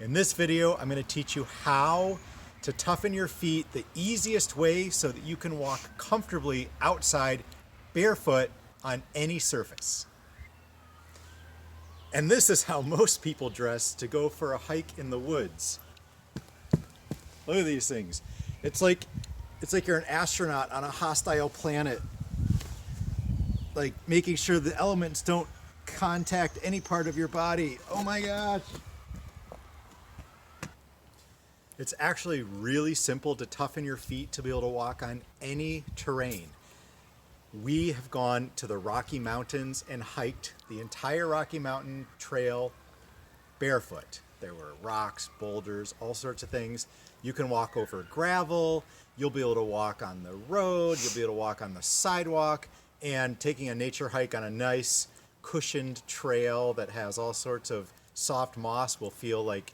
In this video, I'm going to teach you how to toughen your feet the easiest way so that you can walk comfortably outside barefoot on any surface. And this is how most people dress to go for a hike in the woods. Look at these things. It's like you're an astronaut on a hostile planet, like making sure the elements don't contact any part of your body. Oh my gosh. It's actually really simple to toughen your feet to be able to walk on any terrain. We have gone to the Rocky Mountains and hiked the entire Rocky Mountain Trail barefoot. There were rocks, boulders, all sorts of things. You can walk over gravel, you'll be able to walk on the road, you'll be able to walk on the sidewalk, and taking a nature hike on a nice cushioned trail that has all sorts of soft moss will feel like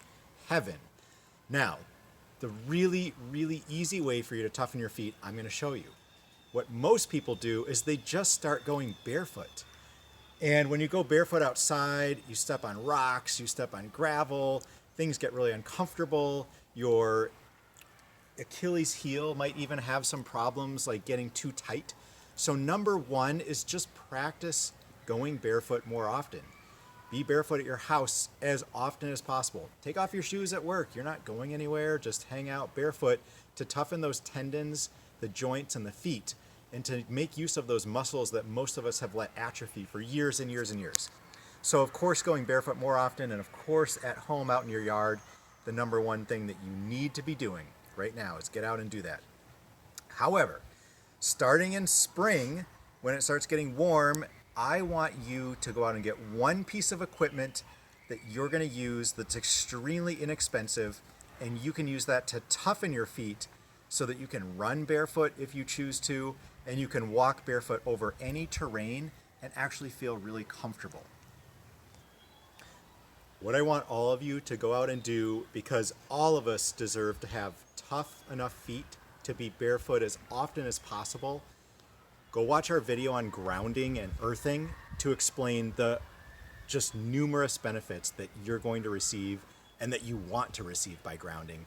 heaven. Now, the really, really easy way for you to toughen your feet, I'm going to show you. What most people do is they just start going barefoot. And when you go barefoot outside, you step on rocks, you step on gravel, things get really uncomfortable. Your Achilles heel might even have some problems like getting too tight. So number one is just practice going barefoot more often. Be barefoot at your house as often as possible. Take off your shoes at work. You're not going anywhere. Just hang out barefoot to toughen those tendons, the joints, and the feet, and to make use of those muscles that most of us have let atrophy for years and years and years. So of course, going barefoot more often, and of course at home out in your yard, the number one thing that you need to be doing right now is get out and do that. However, starting in spring, when it starts getting warm, I want you to go out and get one piece of equipment that you're going to use that's extremely inexpensive, and you can use that to toughen your feet so that you can run barefoot if you choose to, and you can walk barefoot over any terrain and actually feel really comfortable. What I want all of you to go out and do, because all of us deserve to have tough enough feet to be barefoot as often as possible, go watch our video on grounding and earthing to explain the just numerous benefits that you're going to receive and that you want to receive by grounding.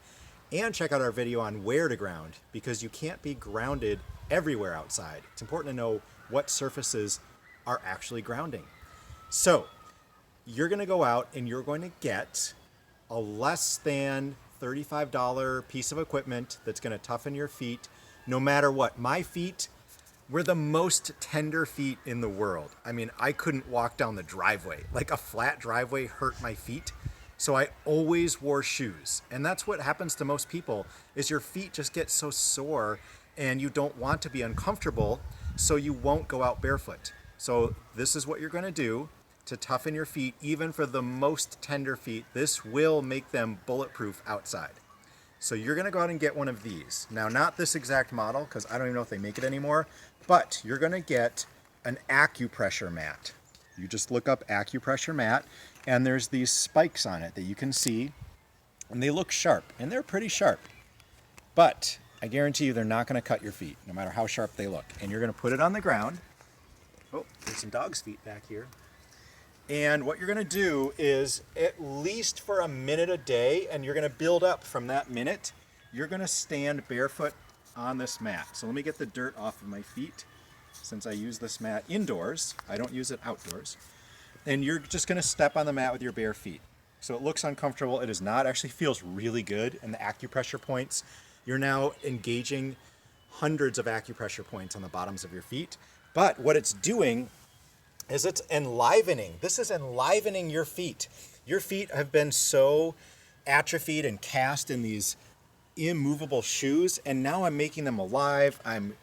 And check out our video on where to ground, because you can't be grounded everywhere outside. It's important to know what surfaces are actually grounding. So you're going to go out and you're going to get a less than $35 piece of equipment that's going to toughen your feet no matter what. My feet, we're the most tender feet in the world. I mean, I couldn't walk down the driveway. Like a flat driveway hurt my feet. So I always wore shoes. And that's what happens to most people, is your feet just get so sore and you don't want to be uncomfortable, so you won't go out barefoot. So this is what you're going to do to toughen your feet, even for the most tender feet. This will make them bulletproof outside. So you're going to go out and get one of these. Now, not this exact model, because I don't even know if they make it anymore, but you're going to get an acupressure mat. You just look up acupressure mat, and there's these spikes on it that you can see, and they look sharp, and they're pretty sharp. But I guarantee you they're not going to cut your feet, no matter how sharp they look. And you're going to put it on the ground. Oh, there's some dog's feet back here. And what you're going to do is, at least for a minute a day, and you're going to build up from that minute, you're going to stand barefoot on this mat. So let me get the dirt off of my feet, since I use this mat indoors. I don't use it outdoors. And you're just going to step on the mat with your bare feet. So it looks uncomfortable. It is not. It actually feels really good. And the acupressure points, you're now engaging hundreds of acupressure points on the bottoms of your feet. But what it's doing is it's enlivening. This is enlivening your feet. Your feet have been so atrophied and cast in these immovable shoes, and now I'm making them alive. I'm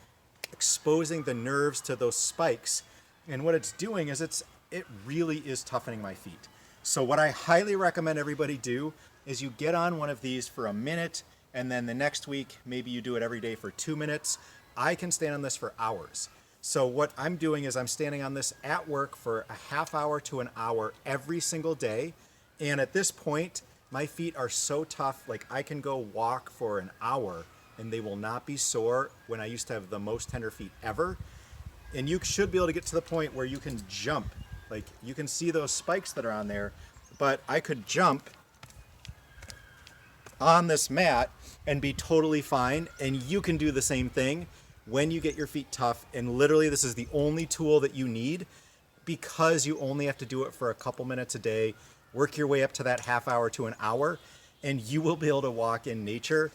exposing the nerves to those spikes, and what it's doing is it really is toughening my feet. So what I highly recommend everybody do is you get on one of these for a minute, and then the next week maybe you do it every day for 2 minutes. I can stand on this for hours. So what I'm doing is I'm standing on this at work for a half hour to an hour every single day. And at this point, my feet are so tough, like I can go walk for an hour and they will not be sore, when I used to have the most tender feet ever. And you should be able to get to the point where you can jump. Like you can see those spikes that are on there, but I could jump on this mat and be totally fine. And you can do the same thing when you get your feet tough. And literally, this is the only tool that you need, because you only have to do it for a couple minutes a day. Work your way up to that half hour to an hour, and you will be able to walk in nature,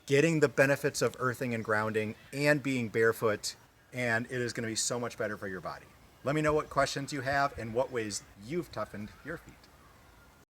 getting the benefits of earthing and grounding and being barefoot. And it is going to be so much better for your body. Let me know what questions you have and what ways you've toughened your feet.